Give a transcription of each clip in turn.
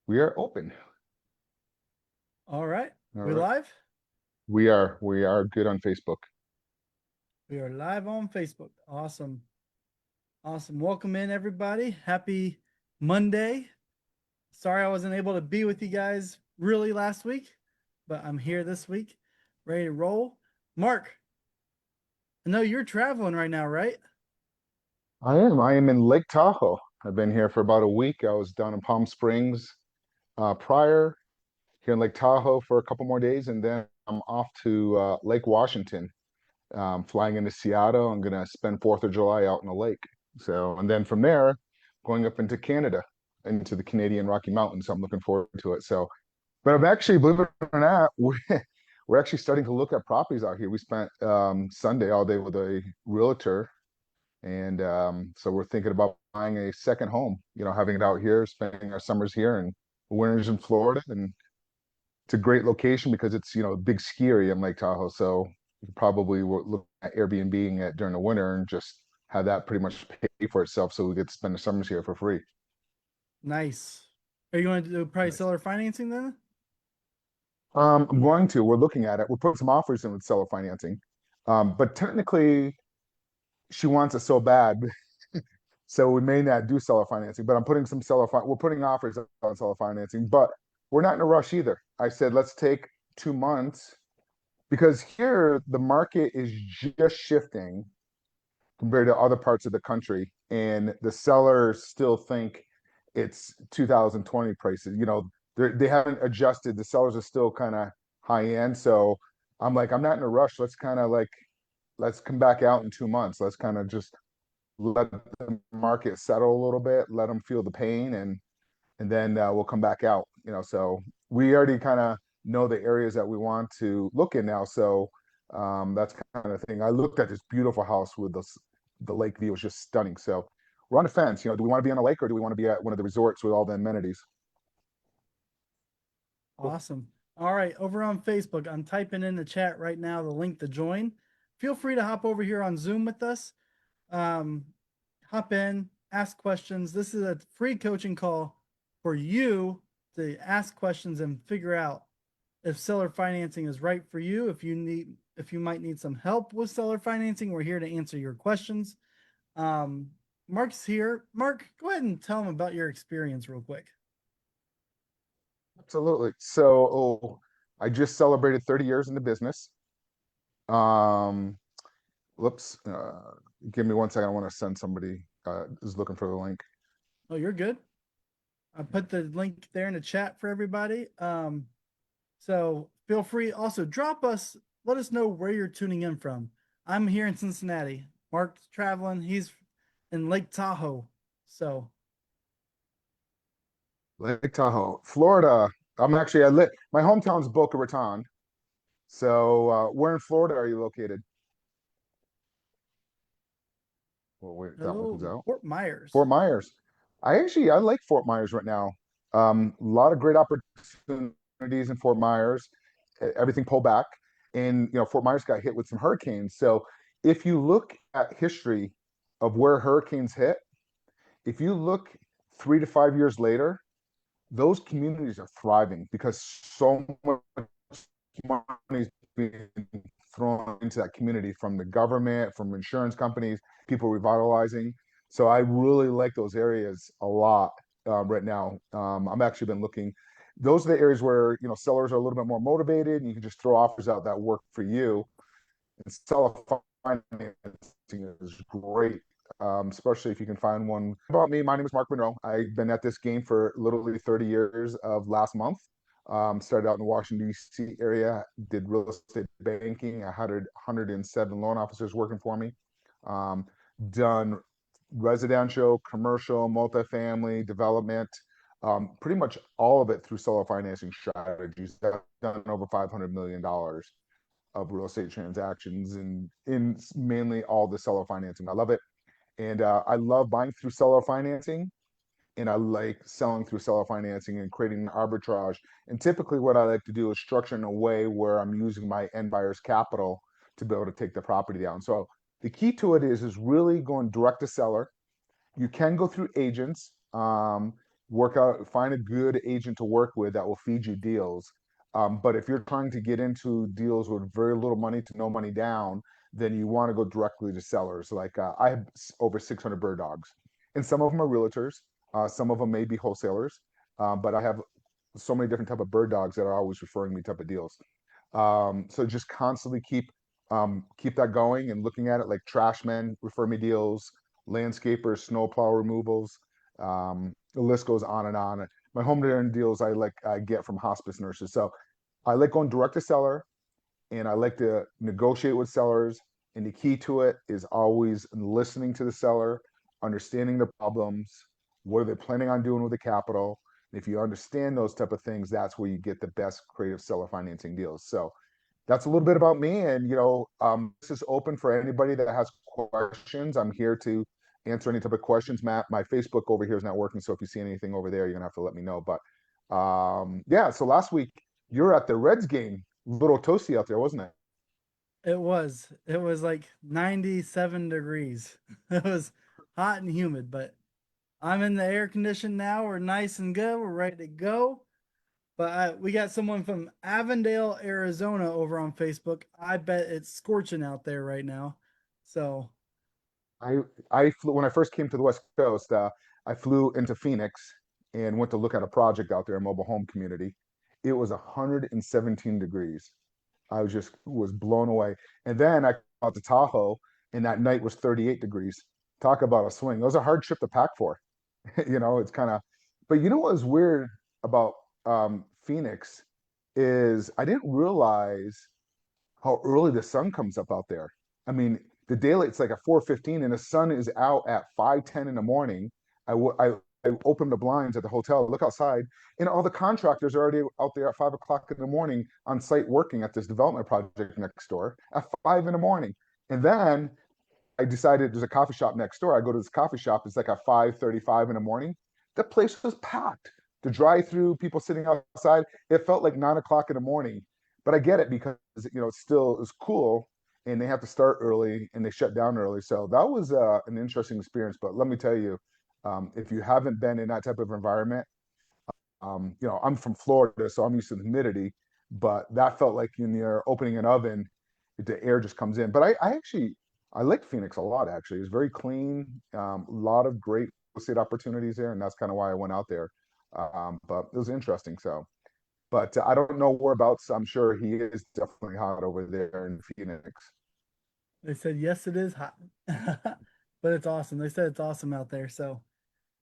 We are open. All right. All We right. live? We are good on Facebook. We are live on Facebook. Awesome. Awesome. Welcome in, everybody. Happy Monday. Sorry I wasn't able to be with you guys really last week, but I'm here this week, ready to roll. Mark, I know you're traveling right now, right? I am in Lake Tahoe. I've been here for about a week. I was down in Palm Springs prior, here in Lake Tahoe for a couple more days, and then I'm off to Lake Washington, flying into Seattle. I'm gonna spend 4th of July out in the lake. So, and then from there, going up into Canada, into the Canadian Rocky Mountains. So I'm looking forward to it. So, but I'm actually, believe it or not, we're actually starting to look at properties out here. We spent Sunday all day with a realtor, and so we're thinking about buying a second home. Having it out here, spending our summers here, and winters in Florida. And it's a great location because it's a big ski area in Lake Tahoe. So you probably will look at Airbnb it during the winter and just have that pretty much pay for itself. So we get to spend the summers here for free. Nice. Are you going to do probably Nice. seller financing then? I'm going to. We're looking at it. We're putting some offers in with seller financing. But technically, she wants it so bad. So we may not do seller financing, but I'm putting some we're putting offers on seller financing, but we're not in a rush either. I said, let's take 2 months because here the market is just shifting compared to other parts of the country, and the sellers still think it's 2020 prices. They haven't adjusted. The sellers are still kind of high end. So I'm like, I'm not in a rush. Let's come back out in 2 months. Let's kind of just let the market settle a little bit, let them feel the pain, and then we'll come back out. So we already kind of know the areas that we want to look in now. So that's kind of thing. I looked at this beautiful house with the lake view. It was just stunning. So we're on the fence. Do we want to be on a lake or do we want to be at one of the resorts with all the amenities? Cool. Awesome. All right. Over on Facebook, I'm typing in the chat right now the link to join. Feel free to hop over here on Zoom with us. Um, Hop in, ask questions. This is a free coaching call for you to ask questions and figure out if seller financing is right for you. If you might need some help with seller financing, we're here to answer your questions. Um, Mark's here. Mark, go ahead and tell him about your experience real quick. Absolutely. So I just celebrated 30 years in the business. Um, whoops. Give me 1 second. I want to send somebody is looking for the link. Oh, you're good. I put the link there in the chat for everybody. So feel free also let us know where you're tuning in from. I'm here in Cincinnati. Mark's traveling. He's in Lake Tahoe. So Lake Tahoe, Florida. I lit. My hometown's Boca Raton. So where in Florida are you located? Well, wait, that one comes oh, out. Fort Myers. Fort Myers. I like Fort Myers right now. A lot of great opportunities in Fort Myers. Everything pulled back, and Fort Myers got hit with some hurricanes. So if you look at history of where hurricanes hit, if you look 3 to 5 years later, those communities are thriving because so much money is being thrown into that community from the government, from insurance companies, people revitalizing. So I really like those areas a lot right now. I've actually been looking. Those are the areas where sellers are a little bit more motivated, and you can just throw offers out that work for you. And seller financing is great, especially if you can find one. About me, my name is Mark Monroe. I've been at this game for literally 30 years of last month. Started out in the Washington, D.C. area, did real estate banking. I had 107 loan officers working for me. Um, Done residential, commercial, multifamily development, pretty much all of it through seller financing strategies. I've done over $500 million of real estate transactions and in mainly all the seller financing. I love it. And I love buying through seller financing, and I like selling through seller financing and creating an arbitrage. And typically, what I like to do is structure in a way where I'm using my end buyer's capital to be able to take the property down. So the key to it is really going direct to seller. You can go through agents. work out, find a good agent to work with that will feed you deals. But if you're trying to get into deals with very little money to no money down, then you want to go directly to sellers. Like I have over 600 bird dogs, and some of them are realtors, some of them may be wholesalers, but I have so many different type of bird dogs that are always referring me type of deals. So just constantly keep that going and looking at it, like trash men refer me deals, landscapers, snowplow removals. The list goes on and on. My home deals I get from hospice nurses. So I like going direct to seller, and I like to negotiate with sellers. And the key to it is always listening to the seller, understanding the problems, what are they planning on doing with the capital. And if you understand those type of things, that's where you get the best creative seller financing deals. So that's a little bit about me. And this is open for anybody that has questions. I'm here to answer any type of questions. Matt, my Facebook over here is not working, so if you see anything over there, you're gonna have to let me know. But yeah, so last week you're at the Reds game, little toasty out there, wasn't it? It was like 97 degrees. It was hot and humid, but I'm in the air condition now. We're nice and good. We're ready to go. But we got someone from Avondale, Arizona over on Facebook. I bet it's scorching out there right now. So, I I flew when I first came to the West Coast. I flew into Phoenix and went to look at a project out there, a mobile home community. It was 117 degrees. I was blown away. And then I came out to Tahoe, and that night was 38 degrees. Talk about a swing. It was a hard trip to pack for. It's kind of. But you know what was weird about Phoenix is I didn't realize how early the sun comes up out there. I mean, the daylight it's like at 4:15, and the sun is out at 5:10 in the morning. I opened the blinds at the hotel, look outside, and all the contractors are already out there at 5 o'clock in the morning on site working at this development project next door at 5 in the morning. And then I decided there's a coffee shop next door. I go to this coffee shop. It's like at 5:35 in the morning. The place was packed. The drive-through, people sitting outside. It felt like 9 o'clock in the morning. But I get it because it's cool, and they have to start early and they shut down early. So that was an interesting experience. But let me tell you, if you haven't been in that type of environment, I'm from Florida, so I'm used to the humidity. But that felt like when you're opening an oven, the air just comes in. But I like Phoenix a lot, actually. It's very clean, a lot of great real estate opportunities there, and that's kind of why I went out there. But it was interesting. So, but I don't know whereabouts. I'm sure he is definitely hot over there in Phoenix. they said yes, it is hot. But it's awesome. They said it's awesome out there. So,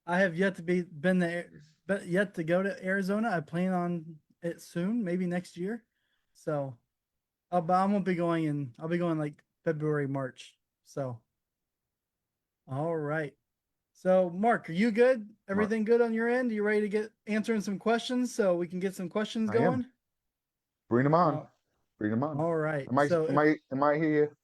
I have yet to been there, but yet to go to Arizona. I plan on it soon, maybe next year. So, but I won't be going in. I'll be going like February, March. So, all right. So, Mark, are you good? Mark, Everything good on your end? You ready to get answering some questions so we can get some questions I am. going? Bring them on. Uh, Bring them on. all right. Am I So, am if I am I here?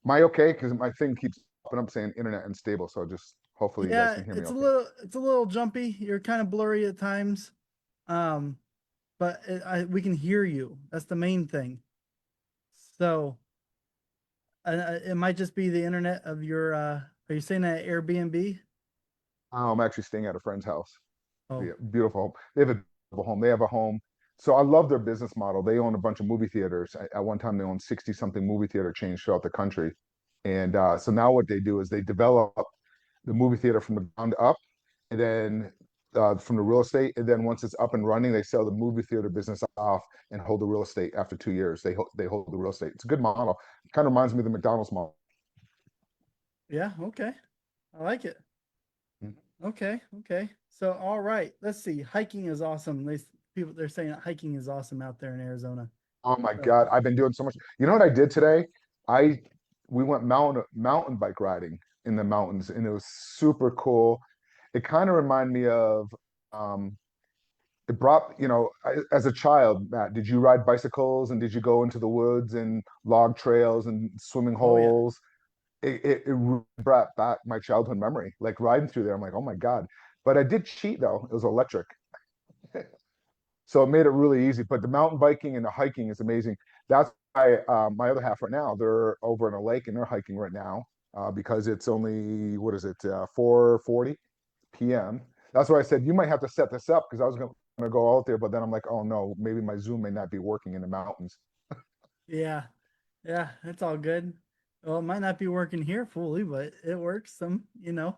Am I okay? Because my thing keeps popping up saying internet unstable. So just hopefully you guys yeah, can hear me it's a okay. little it's a little jumpy. You're kind of blurry at times. Um, but we can hear you. That's the main thing. So, it might just be the internet of your. Are you saying that Airbnb? I'm actually staying at a friend's house. Oh, Yeah, beautiful home. They have a beautiful home. They have a home. So I love their business model. They own a bunch of movie theaters. At one time, they owned 60 something movie theater chains throughout the country. And so now what they do is they develop the movie theater from the ground up, and then from the real estate. And then once it's up and running, they sell the movie theater business off and hold the real estate after 2 years. They hold the real estate. It's a good model. Kind of reminds me of the McDonald's model. yeah. Okay, I like it. Okay, okay. So, all right. Let's see. Hiking is awesome. They're saying that hiking is awesome out there in Arizona. Oh my So, God, I've been doing so much. You know what I did today? I We went mountain bike riding in the mountains, and it was super cool. It kind of reminded me of um it brought, as a child, Matt, did you ride bicycles and did you go into the woods and log trails and swimming oh yeah, holes? It really brought back my childhood memory, like riding through there. I'm like, oh my God. But I did cheat though. It was electric. So it made it really easy. But the mountain biking and the hiking is amazing. That's why my other half right now, they're over in a lake and they're hiking right now because it's only, what is it, 4:40 p.m. That's why I said you might have to set this up because I was gonna go out there, but then I'm like, oh no, maybe my Zoom may not be working in the mountains. Yeah, yeah, it's all good. Well, it might not be working here fully, but it works. You're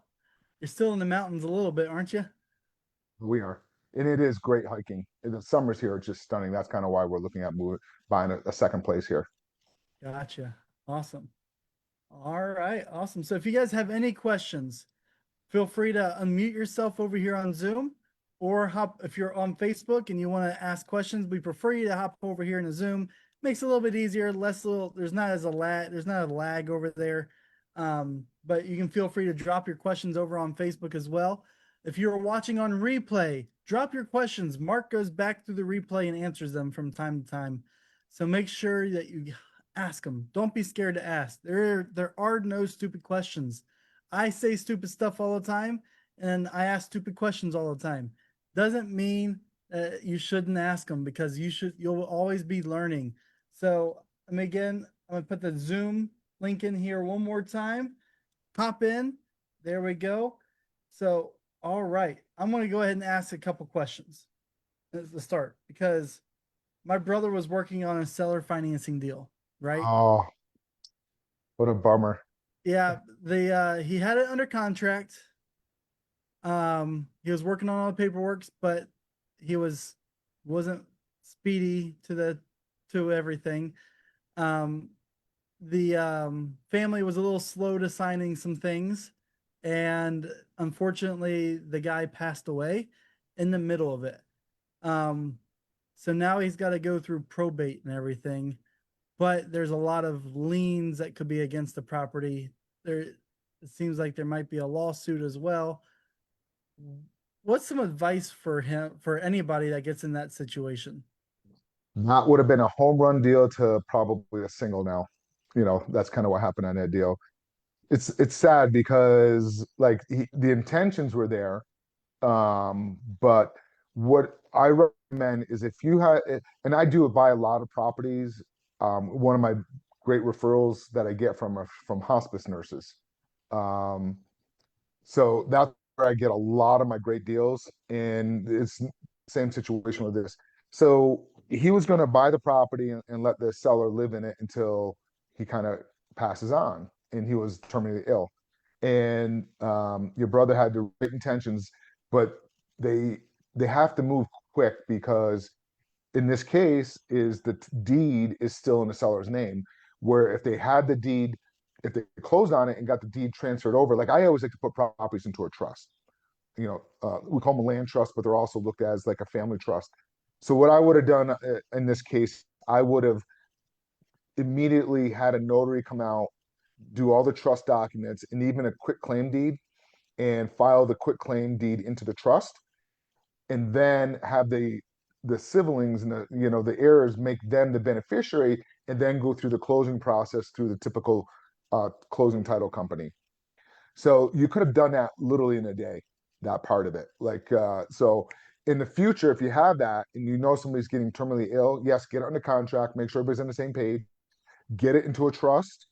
still in the mountains a little bit, aren't you? We are, and it is great hiking. The summers here are just stunning. That's kind of why we're looking at buying a second place here. Gotcha. Awesome. All right, awesome. So if you guys have any questions, feel free to unmute yourself over here on Zoom or hop if you're on Facebook and you want to ask questions. We prefer you to hop over here in the Zoom. Makes it a little bit easier, less little there's not a lag over there. But you can feel free to drop your questions over on Facebook as well. If you're watching on replay, drop your questions. Mark goes back through the replay and answers them from time to time. So make sure that you ask them. Don't be scared to ask. There are no stupid questions. I say stupid stuff all the time and I ask stupid questions all the time. Doesn't mean you shouldn't ask them because you'll always be learning. So again, I'm gonna put the Zoom link in here one more time. Pop in. There we go. So, all right. I'm gonna go ahead and ask a couple questions at the start because my brother was working on a seller financing deal, right? Oh, what a bummer. Yeah, he had it under contract. He was working on all the paperwork, but he wasn't speedy to everything. Um, the family was a little slow to signing some things, and unfortunately, the guy passed away in the middle of it. Um, so now he's got to go through probate and everything, but there's a lot of liens that could be against the property. It seems like there might be a lawsuit as well. What's some advice for anybody that gets in that situation? That would have been a home run deal to probably a single now. That's kind of what happened on that deal. It's sad because like the intentions were there, but what I recommend is if you have, and I do buy a lot of properties. One of my great referrals that I get from hospice nurses. Um, So that's where I get a lot of my great deals. And it's the same situation with this. So he was going to buy the property and let the seller live in it until he kind of passes on. And he was terminally ill. And your brother had the right intentions, but they they have to move quick because in this case is the deed is still in the seller's name. Where if they had the deed, if they closed on it and got the deed transferred over, like I always like to put properties into a trust. We call them a land trust, but they're also looked at as like a family trust. So what I would have done in this case, I would have immediately had a notary come out, do all the trust documents, and even a quick claim deed, and file the quick claim deed into the trust and then have the siblings and the heirs make them the beneficiary and then go through the closing process through the typical closing title company. So you could have done that literally in a day, that part of it. So in the future, if you have that and you know somebody's getting terminally ill, yes, get it under contract, make sure everybody's on the same page, get it into a trust,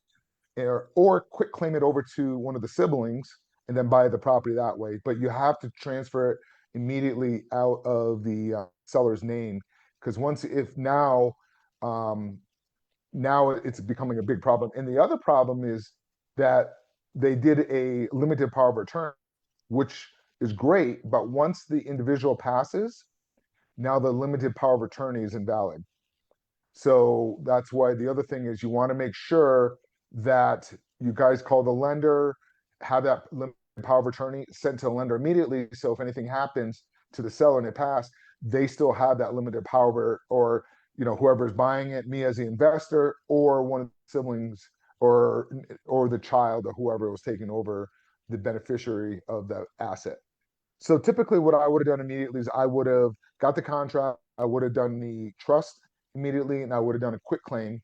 or quick claim it over to one of the siblings and then buy the property that way. But you have to transfer it immediately out of the seller's name because once if um, now it's becoming a big problem. And the other problem is that they did a limited power of attorney, which is great, but once the individual passes, now the limited power of attorney is invalid. So that's why the other thing is you want to make sure that you guys call the lender, have that limited power of attorney sent to the lender immediately. So if anything happens to the seller and it passed, they still have that limited power, or whoever's buying it, me as the investor, or one of the siblings, or the child, or whoever was taking over the beneficiary of the asset. So typically what I would have done immediately is I would have got the contract, I would have done the trust immediately, and I would have done a quick claim,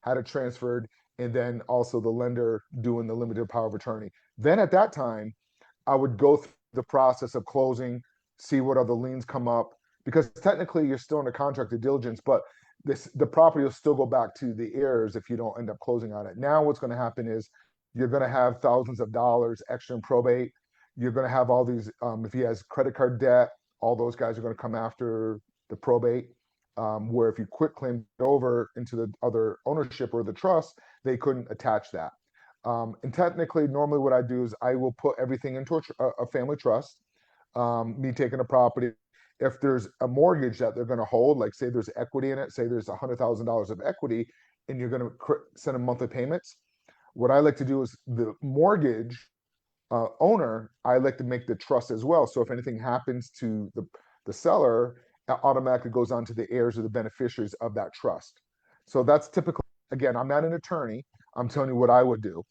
had it transferred, and then also the lender doing the limited power of attorney. Then at that time, I would go through the process of closing, see what other liens come up, because technically you're still under contract due diligence, but the property will still go back to the heirs if you don't end up closing on it. Now what's going to happen is you're going to have thousands of dollars extra in probate. you're going to have all these, if he has credit card debt, all those guys are going to come after the probate. Where if you quit claimed over into the other ownership or the trust, they couldn't attach that. And technically, normally what I do is I will put everything into a family trust. Me taking a property, if there's a mortgage that they're going to hold, like say there's equity in it, say there's $100,000 of equity, and you're going to send them monthly payments. What I like to do is the mortgage owner, I like to make the trust as well. So if anything happens to the seller, it automatically goes on to the heirs or the beneficiaries of that trust. So that's typically, again, I'm not an attorney. I'm telling you what I would do.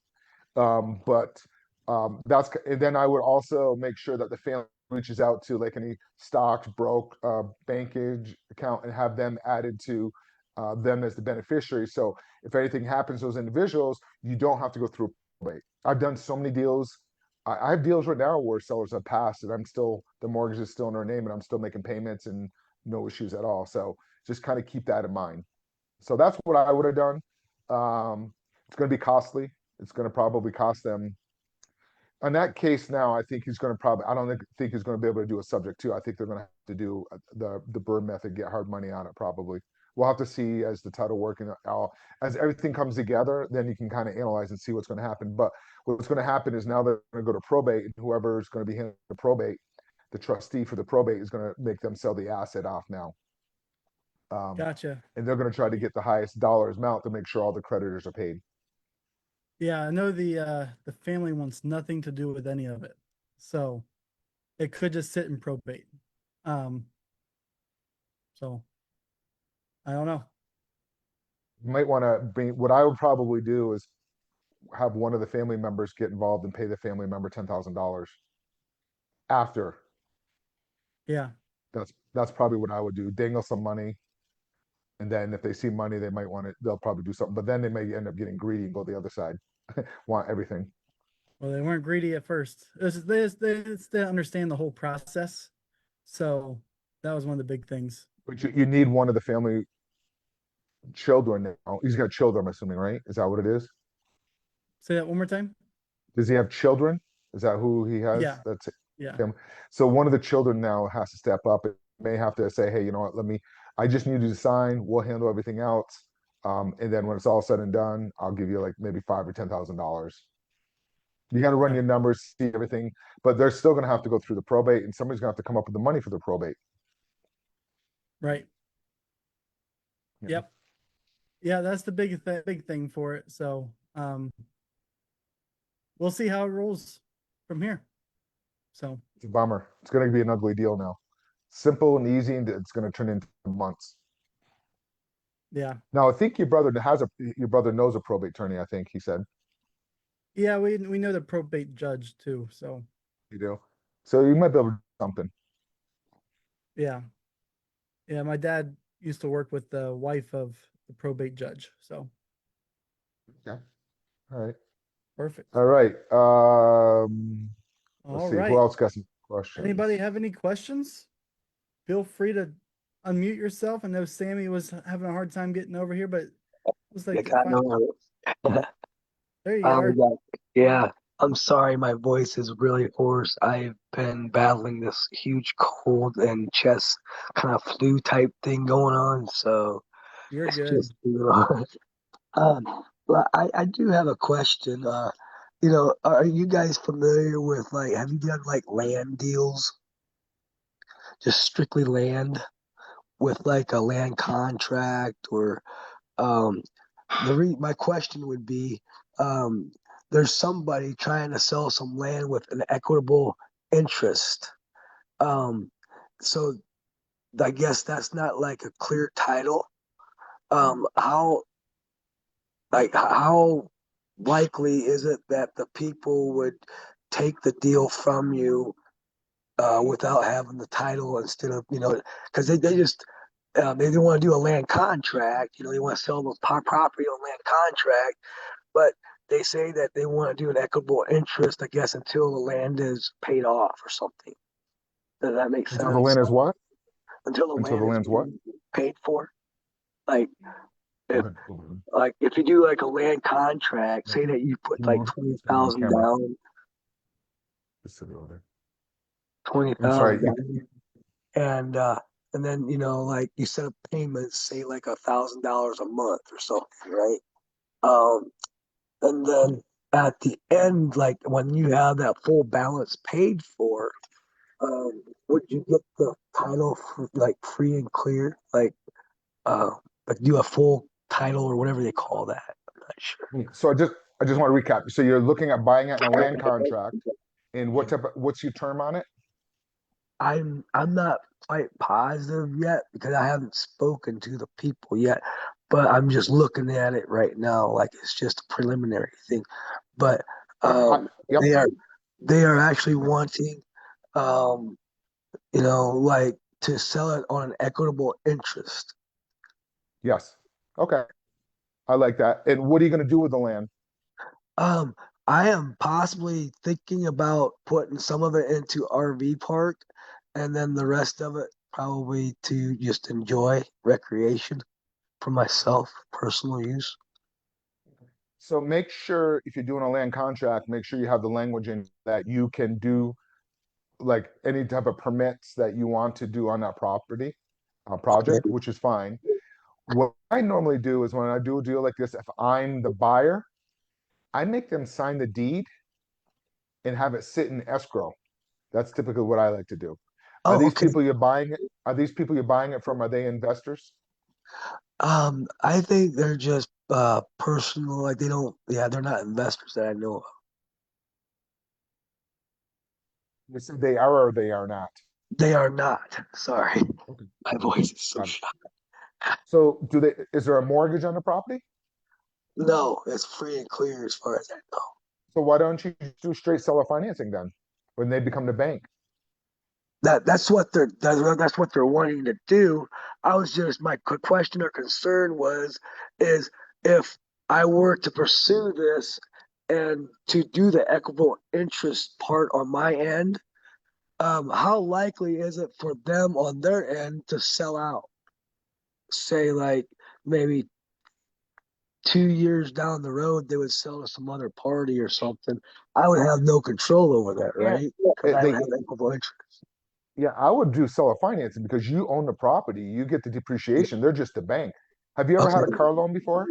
But that's, and then I would also make sure that the family reaches out to like any stocks, bankage account and have them added to them as the beneficiary. So if anything happens to those individuals, you don't have to go through probate. I've done so many deals. I have deals right now where sellers have passed and I'm still, the mortgage is still in their name and I'm still making payments and no issues at all. So just kind of keep that in mind. So that's what I would have done. It's going to be costly. It's going to probably cost them. In that case, now I think he's going to probably. I don't think he's going to be able to do a subject to. I think they're going to have to do the Bird method, get hard money on it. Probably. We'll have to see as the title working out, as everything comes together. Then you can kind of analyze and see what's going to happen. But what's going to happen is now they're going to go to probate, and whoever is going to be handling the probate, the trustee for the probate, is going to make them sell the asset off now. Gotcha. And they're going to try to get the highest dollars amount to make sure all the creditors are paid. Yeah, I know the family wants nothing to do with any of it. So it could just sit in probate. Um, so I don't know. You might want to be. What I would probably do is have one of the family members get involved and pay the family member $10,000 after. Yeah, That's probably what I would do. Dangle some money, and then if they see money, they might want it. They'll probably do something, but then they may end up getting greedy and go the other side, want everything. well, they weren't greedy at first. They understand the whole process. So that was one of the big things. But you need one of the family children now. He's got children, I'm assuming, right? Is that what it is? Say that one more time. Does he have children? Is that who he has? Yeah, That's yeah, him. So one of the children now has to step up. It may have to say, hey, you know what? I just need you to sign. We'll handle everything else. And then when it's all said and done, I'll give you like maybe five or $10,000. You got to run okay, your numbers, see everything, but they're still going to have to go through the probate, and somebody's going to have to come up with the money for the probate. right. You know, Yep. Yeah, that's the big thing for it. So we'll see how it rolls from here. So it's a bummer. It's going to be an ugly deal now. Simple and easy, and it's going to turn into months. yeah, Now, I think your brother knows a probate attorney. I think he said yeah, we know the probate judge too. So you do. So you might be able to do something. yeah, yeah. My dad used to work with the wife of the probate judge. So Yeah. All right. perfect. All right. Let's All see. Who right. else got some Anybody questions? have any questions? Feel free to unmute yourself. I know Sammy was having a hard time getting over here, but it was Yeah, like kind of. there you are. Yeah, yeah. I'm sorry, my voice is really hoarse. I've been battling this huge cold and chest kind of flu type thing going on, so You're it's good. just a little. Well, I do have a question. Are you guys familiar with like, have you done like land deals, just strictly land with like a land contract or Um, my question would be, um, there's somebody trying to sell some land with an equitable interest. Um, so I guess that's not like a clear title. How how likely is it that the people would take the deal from you without having the title instead of because they just they didn't want to do a land contract. They want to sell those property on land contract, but they say that they want to do an equitable interest, I guess, until the land is paid off or something. Does that make Until the sense? land is what? Until the Until the land is land's what? paid for. Like Go if ahead. if you do like a land contract, say that you put Can you like move? twenty It's going on thousand camera. down. Just sit over there. twenty I'm sorry. thousand, and and then like you set up payments, say like $1,000 a month or something, right? Um, and then at the end, like when you have that full balance paid for, would you get the title for, like free and clear, uh, like do a full title or whatever they call that? I'm not sure. So I just want to recap. So you're looking at buying it in a land contract, and what's your term on it? I'm not quite positive yet because I haven't spoken to the people yet, but I'm just looking at it right now like it's just a preliminary thing. But Yep. they are actually wanting um like to sell it on an equitable interest. Yes. Okay. I like that. And what are you going to do with the land? Um I am possibly thinking about putting some of it into RV park and then the rest of it probably to just enjoy recreation for myself, personal use. So make sure if you're doing a land contract, make sure you have the language in that you can do like any type of permits that you want to do on that property project, Okay. which is fine. What I normally do is when I do a deal like this, if I'm the buyer, I make them sign the deed and have it sit in escrow. That's typically what I like to do. Are Oh, these okay. people you're buying it? Are these people you're buying it from? Are they investors? I think they're just personal, like they don't, yeah, they're not investors that I know of. They said they are or they are not. They are not. Sorry. Okay. My voice is so Got it. shot. So is there a mortgage on the property? No, it's free and clear as far as I know. So why don't you do straight seller financing then when they become the bank? That's what they're wanting to do. I was just my question or concern was is if I were to pursue this and to do the equitable interest part on my end, how likely is it for them on their end to sell out? Say like maybe 2 years down the road, they would sell to some other party or something. I would have no control over that, Yeah. right? Because I would They have equitable interest. Yeah, I would do seller financing because you own the property, you get the depreciation. They're just a bank. Have you ever Okay. had a car loan before?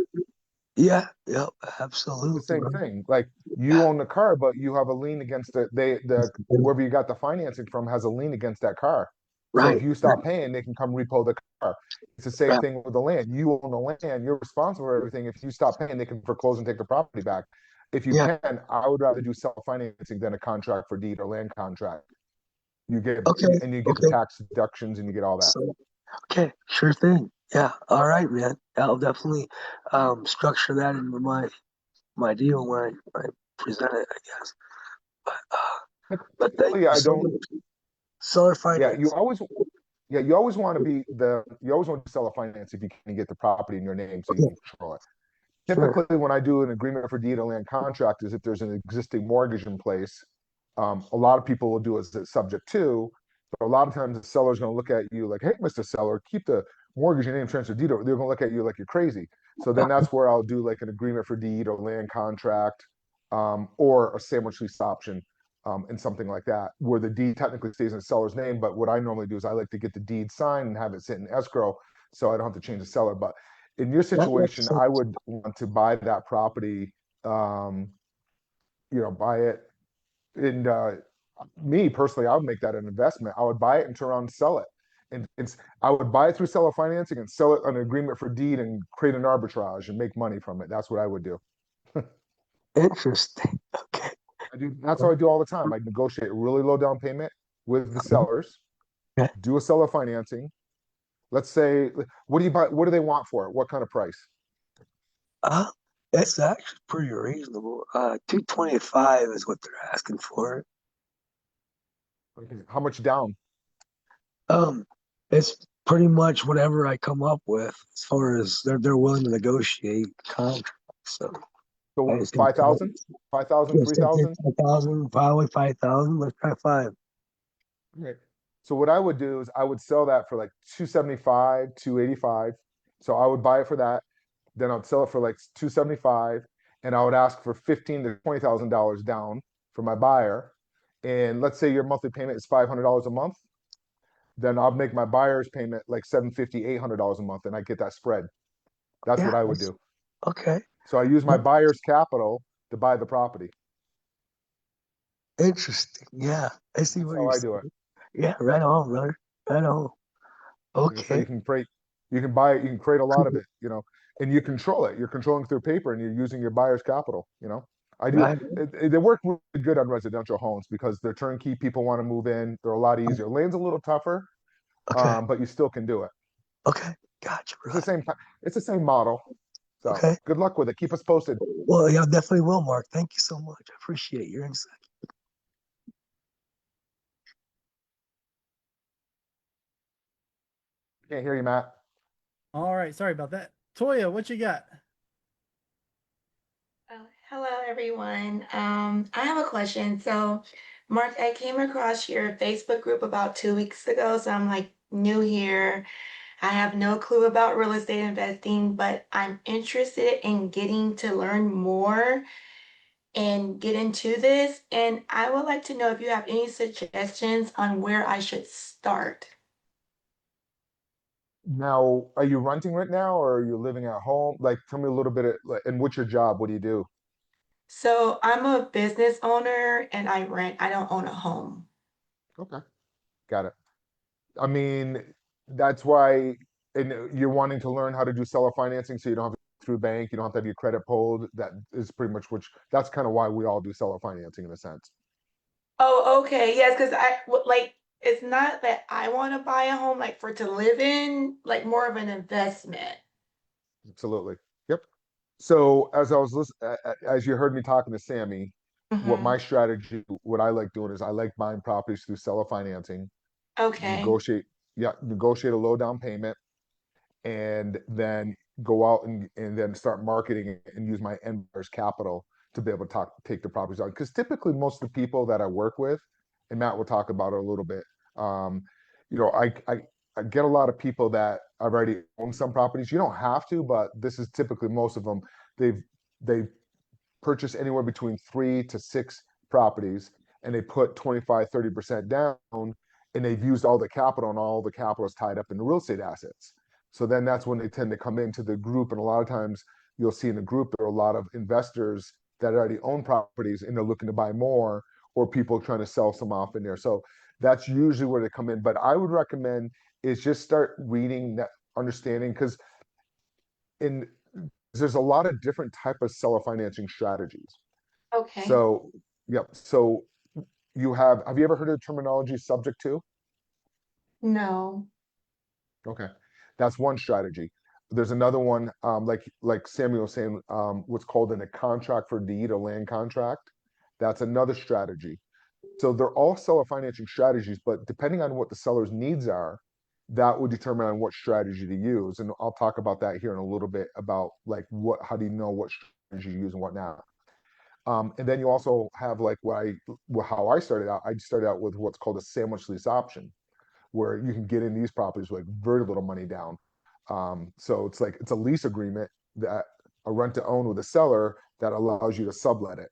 Yeah. Yep. It's the Absolutely. same thing. Like you own the car, but you have a lien against it. The whoever you got the financing from has a lien against that car. So if Right. you stop paying, they can come repo the car. It's the same Right. thing with the land. You own the land, you're responsible for everything. If you stop paying, they can foreclose and take the property back. If you Yeah. can, I would rather do self financing than a contract for deed or land contract. You get Okay. and you get the Okay. tax deductions and you get all that. So, okay. Sure thing. Yeah. All right, man. I'll definitely structure that into my deal when I present it, I guess. But but thank Typically, you I so don't. much. Seller Yeah, finance. you always want to be the you always want to sell a finance if you can get the property in your name so you Okay. can control it. Sure. Typically, when I do an agreement for deed or land contract, is if there's an existing mortgage in place, a lot of people will do it as a subject to, but a lot of times the seller's going to look at you like, "Hey, Mr. Seller, keep the mortgage in name transfer deed." They're going to look at you like you're crazy. So then Okay. that's where I'll do like an agreement for deed or land contract, or a sandwich lease option, and something like that, where the deed technically stays in the seller's name. But what I normally do is I like to get the deed signed and have it sit in escrow, so I don't have to change the seller. But in your That makes situation, I sense. would want to buy that property, um, buy it. And me personally, I would make that an investment. I would buy it and turn around and sell it. And I would buy it through seller financing and sell it on an agreement for deed and create an arbitrage and make money from it. That's what I would do. Interesting. Okay. That's what I do all the time. I negotiate a really low down payment with the sellers, Okay. do a seller financing. Let's say, what do you buy? What do they want for it? What kind of price? Uh, it's actually pretty reasonable. 225 is what they're asking for. Okay. How much down? Um, it's pretty much whatever I come up with as far as they're willing to negotiate contracts. So I So just got 5,000, 5,000, just take 3,000. 5,000, probably 5,000. Let's try five. Right. So what I would do is I would sell that for like 275, 285. So I would buy it for that. Then I'd sell it for like 275, and I would ask for 15 to $20,000 down for my buyer. and let's say your monthly payment is $500 a month, then I'll make my buyer's payment like 750, $800 a month, and I get that spread. That's Yeah, what I would that's do. okay. So I use my Well, buyer's capital to buy the property. interesting. Yeah, I see That's what how you're I do it. saying. Yeah, right on, brother. Right on. So Okay. you can buy it, you can create a lot of it, and you control it. You're controlling through paper, and you're using your buyer's capital. I do. Right. They work really good on residential homes because they're turnkey. People want to move in. They're a lot easier. Land's a little tougher, Okay. but you still can do it. Okay. Gotcha, It's the brother. same. It's the same model. So Okay. good luck with it. Keep us posted. Well, yeah, definitely will, Mark. Thank you so much. I appreciate your insight. Can't hear you, Matt. All right, sorry about that. Toya, what you got? Hello, everyone. I have a question. So, Mark, I came across your Facebook group about 2 weeks ago. So I'm like new here. I have no clue about real estate investing, but I'm interested in getting to learn more and get into this. And I would like to know if you have any suggestions on where I should start. Now, are you renting right now, or are you living at home? Like, tell me a little bit. And what's your job? What do you do? So I'm a business owner and I rent. I don't own a home. Okay, got it. I mean, that's why, and you're wanting to learn how to do seller financing, so you don't have to through bank, you don't have to have your credit pulled. That is pretty much that's kind of why we all do seller financing in a sense. Oh, okay. Yes, because like it's not that I want to buy a home like for to live in, like more of an investment. Absolutely. Yep. So as I was listening, as you heard me talking to Sammy, Hmm. what I like doing is I like buying properties through seller financing, Okay. negotiate, yeah, negotiate a low down payment, and then go out and then start marketing it and use my end buyer's capital to be able to take the properties on. Because typically most of the people that I work with, and Matt will talk about it a little bit, um, you know, I get a lot of people that already own some properties. You don't have to, but this is typically most of them. They've purchase anywhere between 3 to 6 properties, and they put 25, 30% down, and they've used all the capital, and all the capital is tied up in the real estate assets. So then that's when they tend to come into the group. And a lot of times you'll see in the group, there are a lot of investors that already own properties and they're looking to buy more, or people trying to sell some off in there. So that's usually where they come in. But I would recommend is just start reading that, understanding, because in there's a lot of different type of seller financing strategies. Okay. So, yep. So have you ever heard of the terminology subject to? No. Okay. That's one strategy. There's another one, like Samuel was saying, what's called a contract for deed, a land contract. That's another strategy. So they're all seller financing strategies, but depending on what the seller's needs are, that would determine on what strategy to use. And I'll talk about that here in a little bit about like how do you know what strategy to use and what not. And then you also have like how I started out. I started out with what's called a sandwich lease option, where you can get in these properties with like very little money down. So it's like it's a lease agreement that a rent to own with a seller that allows you to sublet it.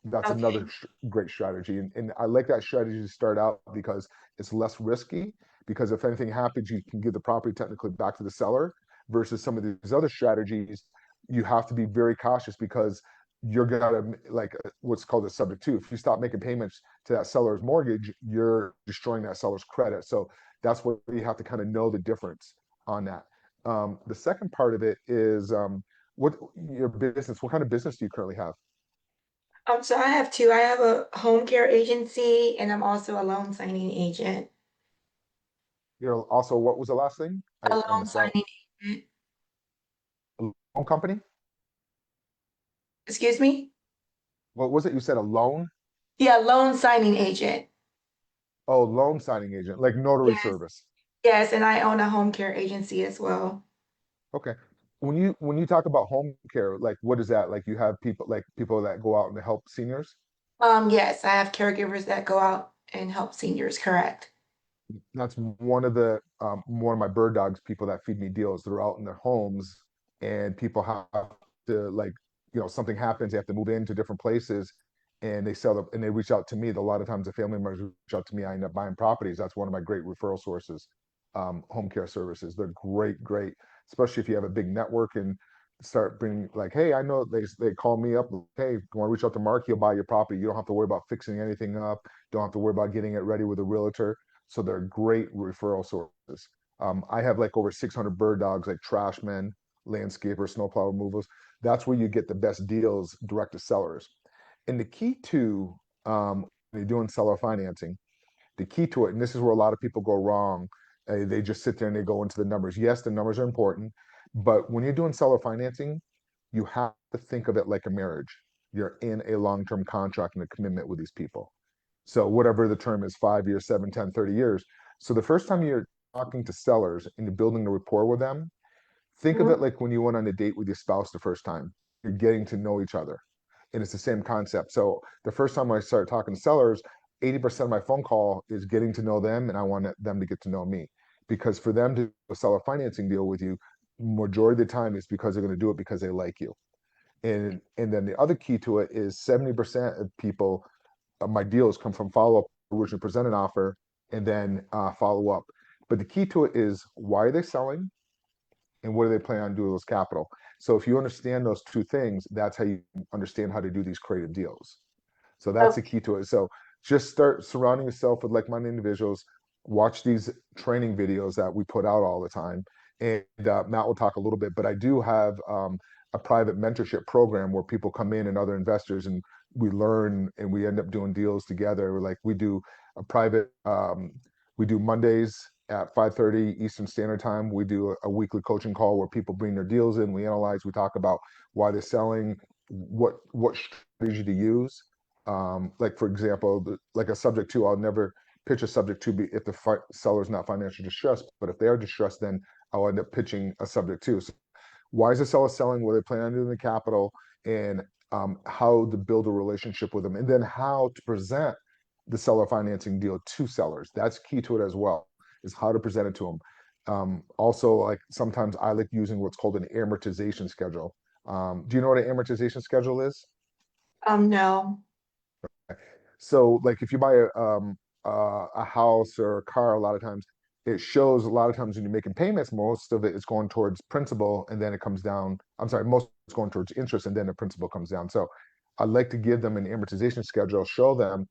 That's another Okay. great strategy, and I like that strategy to start out because it's less risky. Because if anything happens, you can give the property technically back to the seller. Versus some of these other strategies, you have to be very cautious because you're gonna like what's called a subject to. If you stop making payments to that seller's mortgage, you're destroying that seller's credit. So that's what you have to kind of know the difference on that. The second part of it is what your business, what kind of business do you currently have? So I have two. I have a home care agency and I'm also a loan signing agent. Also, what was the last thing? A I loan missed out. signing agent. A loan company? Excuse me? What was it? You said a loan? Yeah, loan signing agent. Oh, loan signing agent, like notary Yes. service. Yes, and I own a home care agency as well. Okay. When you talk about home care, like what is that? Like you have people that go out and help seniors? Yes, I have caregivers that go out and help seniors, correct? That's one of my bird dogs people that feed me deals. They're out in their homes, and people have to, like, something happens, they have to move into different places, and they sell it and they reach out to me. A lot of times the family members reach out to me. I end up buying properties. That's one of my great referral sources. Home care services. They're great, especially if you have a big network and start bringing like, hey, I know they call me up. Hey, you want to reach out to Mark? He'll buy your property. You don't have to worry about fixing anything up. Don't have to worry about getting it ready with a realtor. So they're great referral sources. I have like over 600 bird dogs, like trash men, landscapers, snowplow removals. That's where you get the best deals direct to sellers. And the key to when you're doing seller financing, the key to it, and this is where a lot of people go wrong, they just sit there and they go into the numbers. Yes, the numbers are important, but when you're doing seller financing, you have to think of it like a marriage. You're in a long-term contract and a commitment with these people. So whatever the term is, 5 years, 7, 10, 30 years. So the first time you're talking to sellers and you're building a rapport with them, think of it like when you went on a date with your spouse the first time. You're getting to know each other. And it's the same concept. So the first time I started talking to sellers, 80% of my phone call is getting to know them, and I want them to get to know me. Because for them to sell a financing deal with you, majority of the time is because they're going to do it because they like you. And then the other key to it is 70% of people, my deals come from follow up, originally present an offer, and then follow up. But the key to it is why are they selling? And what do they plan on doing with this capital? So if you understand those two things, that's how you understand how to do these creative deals. So that's the Okay. key to it. So just start surrounding yourself with like-minded individuals. Watch these training videos that we put out all the time. And Matt will talk a little bit, but I do have a private mentorship program where people come in and other investors and we learn and we end up doing deals together. Like we do a private, we do Mondays at 5:30 Eastern Standard Time. We do a weekly coaching call where people bring their deals in. We analyze, we talk about why they're selling, what strategy to use. Like for example, like a subject to, I'll never pitch a subject to be if the seller's not financially distressed, but if they are distressed, then I'll end up pitching a subject to. So why is the seller selling? What they plan on doing the capital, and how to build a relationship with them, and then how to present the seller financing deal to sellers. That's key to it as well, is how to present it to them. Also, like sometimes I like using what's called an amortization schedule. Do you know what an amortization schedule is? No. So like if you buy a house or a car, a lot of times it shows a lot of times when you're making payments, most of it is going towards principal and then it comes down. I'm sorry, most it's going towards interest and then the principal comes down. So I'd like to give them an amortization schedule, show them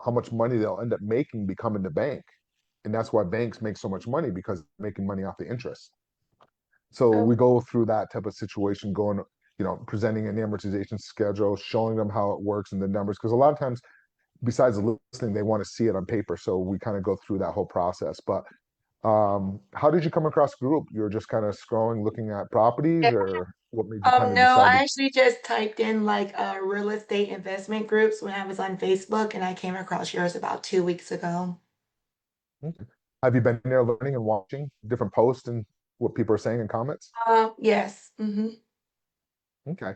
how much money they'll end up making becoming the bank. And that's why banks make so much money because they're making money off the interest. So Oh, we go through that type of situation, going, presenting an amortization schedule, showing them how it works and the numbers. Because a lot of times besides listening, they want to see it on paper. So we kind of go through that whole process. But how did you come across the group? You were just kind of scrolling, looking at properties, yeah. or what made you kind of No, decide I to? actually just typed in like real estate investment groups when I was on Facebook and I came across yours about 2 weeks ago. Okay. Have you been there learning and watching different posts and what people are saying in comments? Yes. Okay.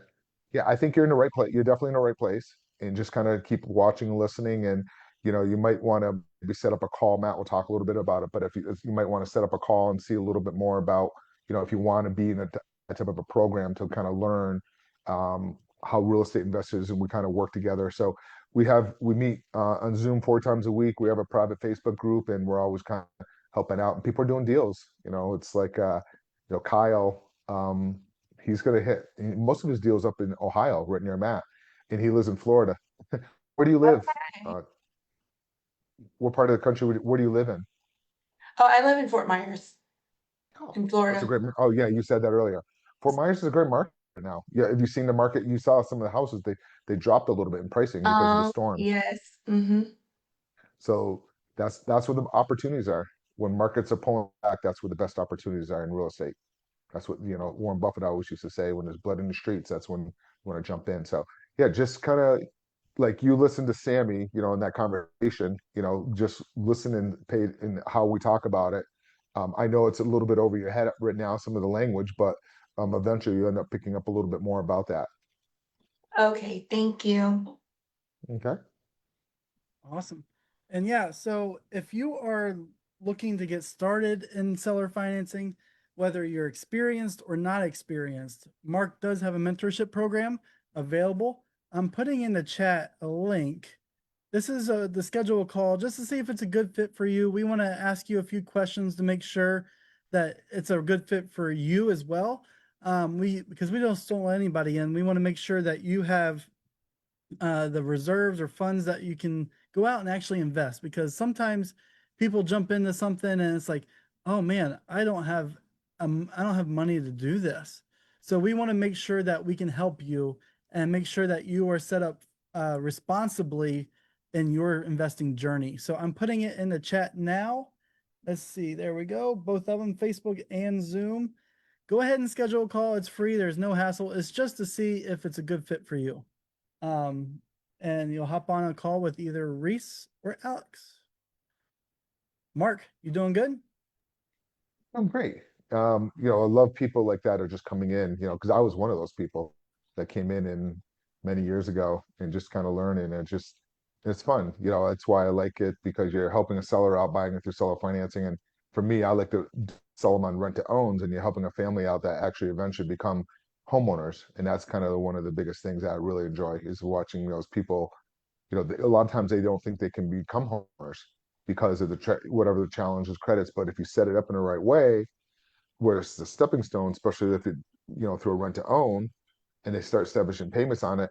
Yeah, I think you're in the right place. You're definitely in the right place, and just kind of keep watching and listening. And you might want to maybe set up a call. Matt will talk a little bit about it, but if you might want to set up a call and see a little bit more about, if you want to be in a type of a program to kind of learn how real estate investors and we kind of work together. So we meet on Zoom 4 times a week. We have a private Facebook group, and we're always kind of helping out. And people are doing deals. It's like Kyle. He's going to hit most of his deals up in Ohio, right near Matt, and he lives in Florida. Where do you live? Okay. Uh, what part of the country? Where do you live in? Oh, I live in Fort Myers Oh, in that's a Florida. great. Oh, yeah, you said that earlier. Fort Myers is a great market right now. Yeah, have you seen the market? You saw some of the houses. They dropped a little bit in pricing because of the storms. Yes. So that's where the opportunities are. When markets are pulling back, that's where the best opportunities are in real estate. That's what Warren Buffett always used to say: when there's blood in the streets, that's when you want to jump in. So yeah, just kind of like you listen to Sammy, in that conversation, just listen and pay and how we talk about it. I know it's a little bit over your head right now, some of the language, but eventually you end up picking up a little bit more about that. Okay, thank you. Okay. Awesome. And yeah, so if you are looking to get started in seller financing, whether you're experienced or not experienced, Mark does have a mentorship program available. I'm putting in the chat a link. This is the schedule call just to see if it's a good fit for you. We want to ask you a few questions to make sure that it's a good fit for you as well. Because we don't let anybody in. We want to make sure that you have the reserves or funds that you can go out and actually invest, because sometimes people jump into something and it's like, oh man, I don't have money to do this. So we want to make sure that we can help you and make sure that you are set up responsibly in your investing journey. So I'm putting it in the chat now. Let's see, there we go, both of them, Facebook and Zoom. Go ahead and schedule a call. It's free, there's no hassle. It's just to see if it's a good fit for you. And you'll hop on a call with either Reese or Alex. Mark, you doing good? I'm great. I love people like that are just coming in, because I was one of those people that came in many years ago and just kind of learning and it's fun. That's why I like it, because you're helping a seller out buying it through seller financing. And for me, I like to sell them on rent to owns, and you're helping a family out that actually eventually become homeowners. And that's kind of one of the biggest things that I really enjoy is watching those people. A lot of times they don't think they can become homeowners because of whatever the challenges, credits. But if you set it up in the right way, where it's the stepping stone, especially if it, through a rent to own, and they start establishing payments on it.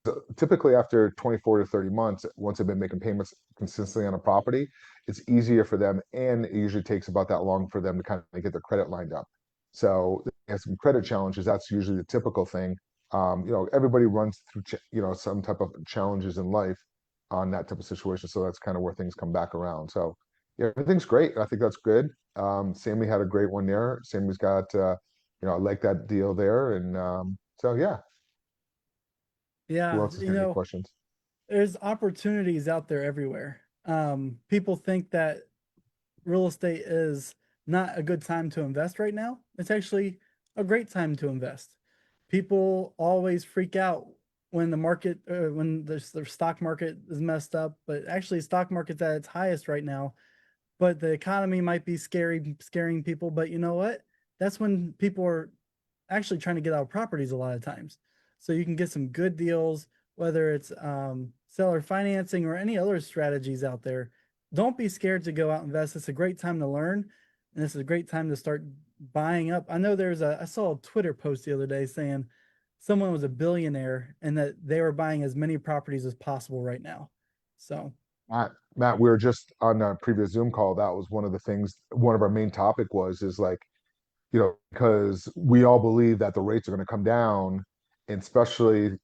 So typically after 24 to 30 months, once they've been making payments consistently on a property, it's easier for them. And it usually takes about that long for them to kind of get their credit lined up. So they have some credit challenges. That's usually the typical thing. Everybody runs through, some type of challenges in life on that type of situation. So that's kind of where things come back around. So yeah, everything's great. I think that's good. Sammy had a great one there. Sammy's got, I like that deal there. And so, yeah. Who Yeah, else has got any questions? there's opportunities out there everywhere. People think that real estate is not a good time to invest right now. It's actually a great time to invest. People always freak out when the stock market is messed up, but actually stock market's at its highest right now. But the economy might be scaring people. But you know what? That's when people are actually trying to get out of properties a lot of times. So you can get some good deals, whether it's seller financing or any other strategies out there. Don't be scared to go out and invest. It's a great time to learn, and this is a great time to start buying up. I know I saw a Twitter post the other day saying someone was a billionaire and that they were buying as many properties as possible right now. So Matt, we were just on a previous Zoom call. That was one of the things, one of our main topic is like, because we all believe that the rates are going to come down, and especially,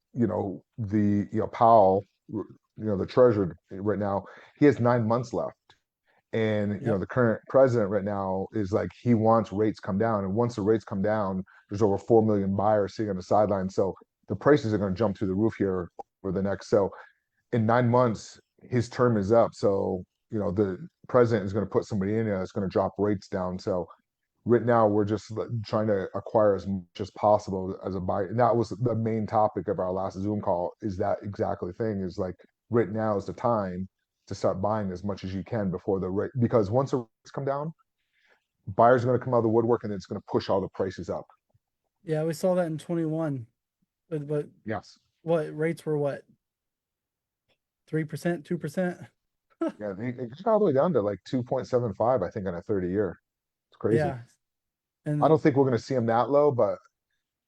Powell, the treasurer right now, he has 9 months left. And, yep. the current president right now is like, he wants rates come down. And once the rates come down, there's over 4 million buyers sitting on the sidelines. So the prices are going to jump through the roof here for the next. So in 9 months, his term is up. So, the president is going to put somebody in there that's going to drop rates down. So right now, we're just trying to acquire as much as possible as a buyer. And that was the main topic of our last Zoom call, is that exactly thing, is like, right now is the time to start buying as much as you can before the rate, because once the rates come down, buyers are going to come out of the woodwork and it's going to push all the prices up. Yeah, we saw that in 21. But Yes. what rates were what? 3%, 2%? Yeah, it got all the way down to like 2.75, I think, on a 30-year. It's crazy. Yeah. I don't And think we're going to see them that low, but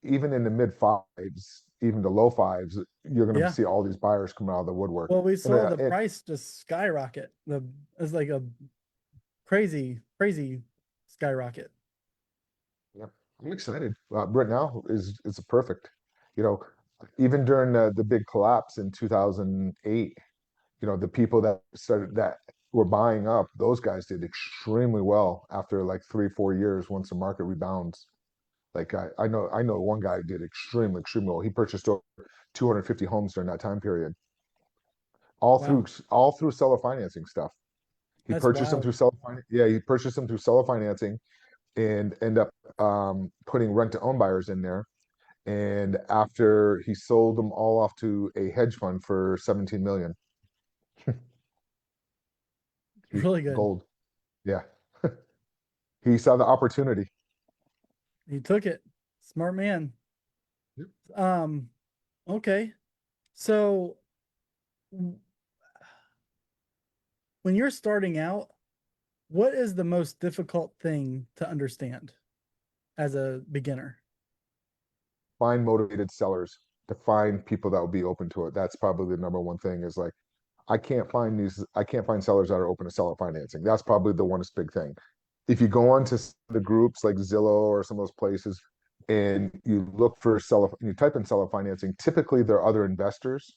even in the mid fives, even the low fives, you're going to yeah, see all these buyers coming out of the woodwork. well, we And saw the price just skyrocket. It's like a crazy skyrocket. yeah, I'm excited. Right now is perfect. You know, even during the big collapse in 2008, the people that were buying up, those guys did extremely well after like 3-4 years once the market rebounds. Like I know one guy did extremely well. He purchased over 250 homes during that time period, Wow, all through seller financing stuff. He that's purchased them wild. through seller Yeah, he purchased them through seller financing and end up putting rent to own buyers in there. And after he sold them all off to a hedge fund for 17 million. Really good. Gold. Yeah. He saw the opportunity. He took it. Smart man. Yep. Okay. So w- when you're starting out, what is the most difficult thing to understand as a beginner? Find motivated sellers, to find people that will be open to it. That's probably the number one thing is like, I can't find sellers that are open to seller financing. That's probably the one big thing. If you go onto the groups like Zillow or some of those places and you look for seller, and you type in seller financing, typically there are other investors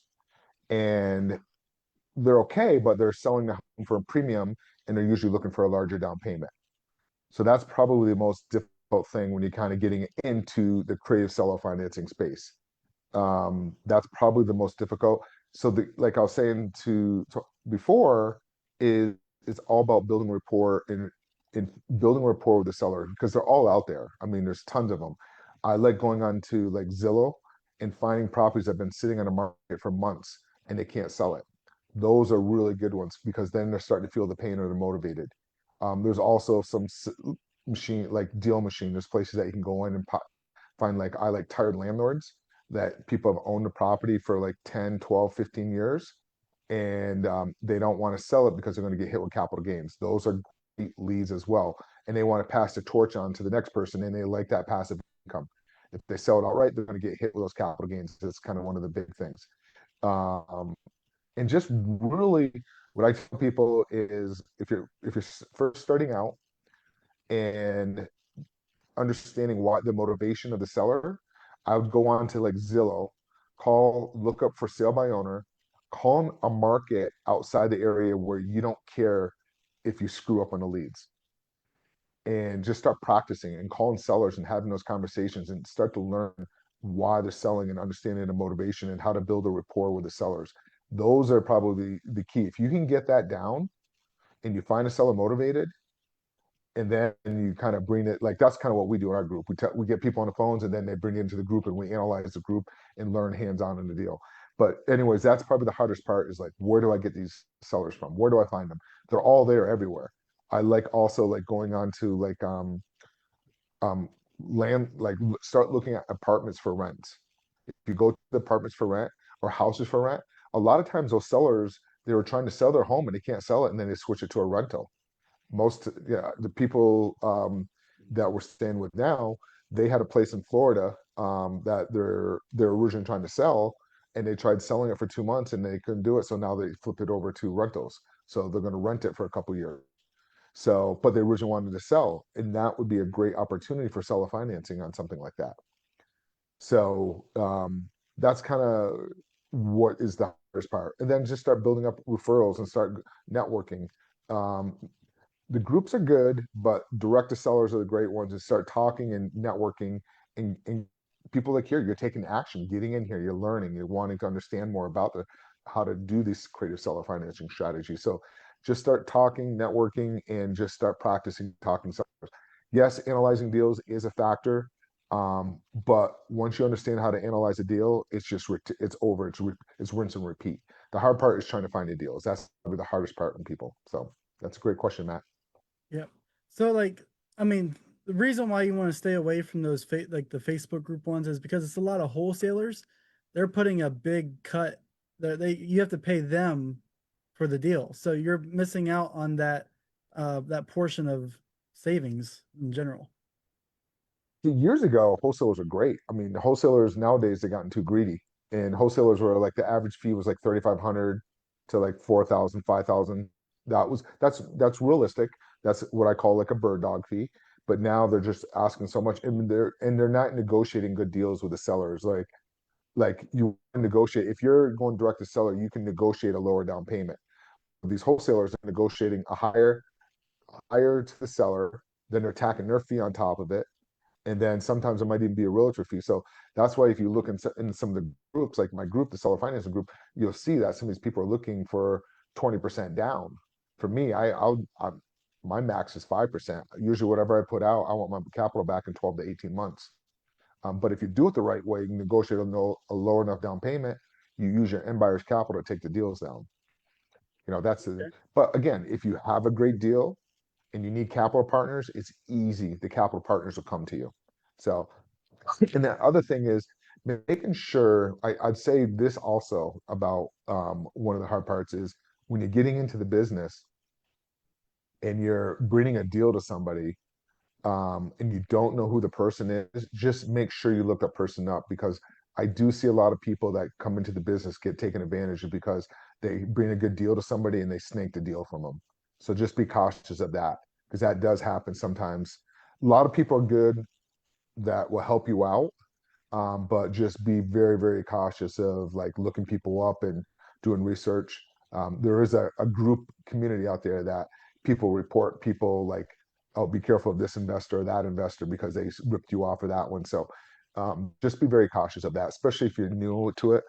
and they're okay, but they're selling the home for a premium and they're usually looking for a larger down payment. So that's probably the most difficult thing when you're kind of getting into the creative seller financing space. That's probably the most difficult. So like I was saying to before, is it's all about building rapport and building rapport with the seller because they're all out there. I mean, there's tons of them. I like going on to like Zillow and finding properties that have been sitting on the market for months and they can't sell it. Those are really good ones because then they're starting to feel the pain or they're motivated. There's also some machine like deal machine. There's places that you can go in and find like I like tired landlords that people have owned the property for like 10, 12, 15 years and they don't want to sell it because they're going to get hit with capital gains. Those are great leads as well. And they want to pass the torch on to the next person and they like that passive income. If they sell it outright, they're going to get hit with those capital gains. That's kind of one of the big things. Um, and just really what I tell people is if you're first starting out and understanding what the motivation of the seller, I would go on to like Zillow, look up for sale by owner, call a market outside the area where you don't care if you screw up on the leads, and just start practicing and calling sellers and having those conversations and start to learn why they're selling and understanding the motivation and how to build a rapport with the sellers. Those are probably the key. If you can get that down and you find a seller motivated, and then you kind of bring it like that's kind of what we do in our group. We get people on the phones and then they bring it into the group and we analyze the group and learn hands-on in the deal. But anyways, that's probably the hardest part is like, where do I get these sellers from? Where do I find them? They're all there everywhere. I like also like going on to like um land like start looking at apartments for rent. If you go to the apartments for rent or houses for rent, a lot of times those sellers they were trying to sell their home and they can't sell it and then they switch it to a rental. Most yeah the people that we're staying with now, they had a place in Florida that they're originally trying to sell and they tried selling it for 2 months and they couldn't do it, so now they flipped it over to rentals, so they're going to rent it for a couple years. So but they originally wanted to sell and that would be a great opportunity for seller financing on something like that. So that's kind of what is the hardest part, and then just start building up referrals and start networking. um, the groups are good, but direct to sellers are the great ones, and start talking and networking and people like you're taking action, getting in here, you're learning, you're wanting to understand more about how to do this creative seller financing strategy. So just start talking, networking, and just start practicing talking sellers. Yes, analyzing deals is a factor. But once you understand how to analyze a deal, it's over. It's rinse and repeat. The hard part is trying to find the deals. That's probably the hardest part in people. So that's a great question, Matt. Yep. So like, I mean, the reason why you want to stay away from those like the Facebook group ones is because it's a lot of wholesalers. They're putting a big cut that you have to pay them for the deal. So you're missing out on that portion of savings in general. Years ago, wholesalers were great. I mean, the wholesalers nowadays they gotten too greedy, and wholesalers were like the average fee was like 3,500 to like 4,000, 5,000. That's realistic. That's what I call like a bird dog fee. But now they're just asking so much, and they're not negotiating good deals with the sellers. Like you negotiate if you're going direct to seller, you can negotiate a lower down payment. These wholesalers are negotiating a higher to the seller, then they're tacking their fee on top of it, and then sometimes it might even be a realtor fee. So that's why if you look in some of the groups, like my group, the seller financing group, you'll see that some of these people are looking for 20% down. For me, my max is 5%. Usually, whatever I put out, I want my capital back in 12 to 18 months. But if you do it the right way, you can negotiate a lower enough down payment. You use your end buyer's capital to take the deals down. That's the. Okay. But again, if you have a great deal and you need capital partners, it's easy. The capital partners will come to you. So, and the other thing is making sure, I'd say this also about one of the hard parts is when you're getting into the business and you're bringing a deal to somebody, and you don't know who the person is, just make sure you look that person up, because I do see a lot of people that come into the business get taken advantage of because they bring a good deal to somebody and they snake the deal from them. So just be cautious of that, because that does happen sometimes. A lot of people are good that will help you out, but just be very, very cautious of like looking people up and doing research. There is a group community out there that people report people like, oh, be careful of this investor or that investor because they ripped you off of that one. So just be very cautious of that, especially if you're new to it.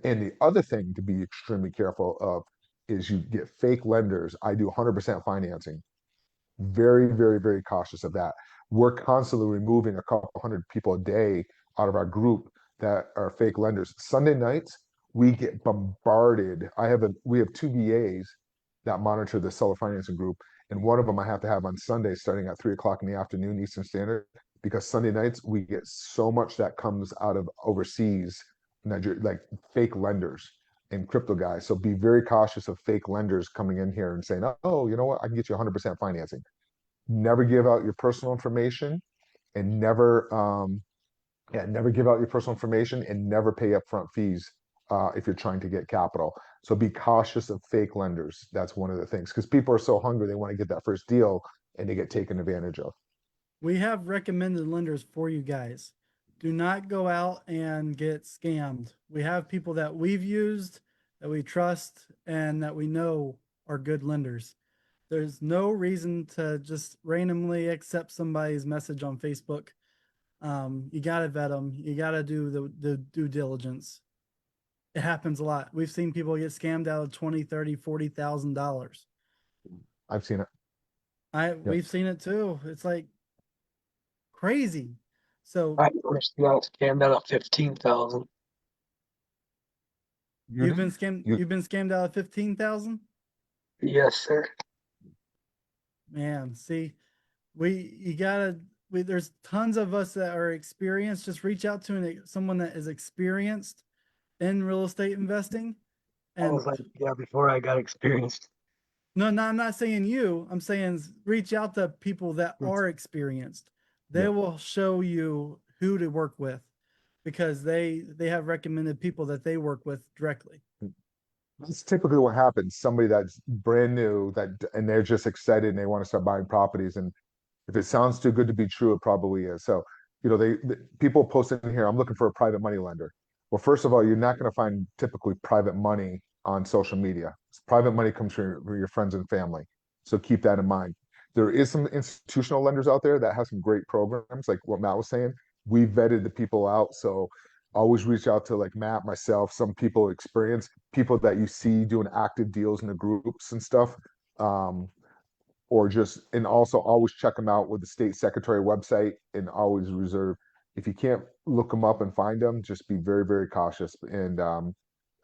And the other thing to be extremely careful of is you get fake lenders. I do 100% financing. Very, very, very cautious of that. We're constantly removing a couple hundred people a day out of our group that are fake lenders. Sunday nights, we get bombarded. We have two VAs that monitor the seller financing group, and one of them I have to have on Sunday starting at 3 o'clock in the afternoon Eastern Standard, because Sunday nights we get so much that comes out of overseas, Nigeria, like fake lenders and crypto guys. So be very cautious of fake lenders coming in here and saying, "Oh, you know what? I can get you 100% financing." Never give out your personal information, and never give out your personal information, and never pay upfront fees if you're trying to get capital. So be cautious of fake lenders. That's one of the things, because people are so hungry they want to get that first deal and they get taken advantage of. We have recommended lenders for you guys. Do not go out and get scammed. We have people that we've used, that we trust, and that we know are good lenders. There's no reason to just randomly accept somebody's message on Facebook. You got to vet them. You got to do the due diligence. It happens a lot. We've seen people get scammed out of 20, 30, $40,000. I've seen it. Yep. We've seen it too. It's like crazy. So I first got scammed out of 15,000. you've been scammed. You, You've been scammed out of 15,000. Yes, sir. Man, see, you gotta. There's tons of us that are experienced. Just reach out to someone that is experienced in real estate investing. I was And like, yeah, before I got experienced. no, I'm not saying you. I'm saying reach out to people that are experienced. They yeah. will show you who to work with, because they have recommended people that they work with directly. That's typically what happens. Somebody that's brand new and they're just excited and they want to start buying properties, and if it sounds too good to be true, it probably is. So, people post in here, I'm looking for a private money lender. Well, first of all, you're not going to find typically private money on social media. Private money comes from your friends and family. So keep that in mind. There is some institutional lenders out there that have some great programs, like what Matt was saying. We vetted the people out. So always reach out to like Matt, myself, some people experience, people that you see doing active deals in the groups and stuff. Um, and also always check them out with the state secretary website, and always reserve. If you can't look them up and find them, just be very, very cautious. And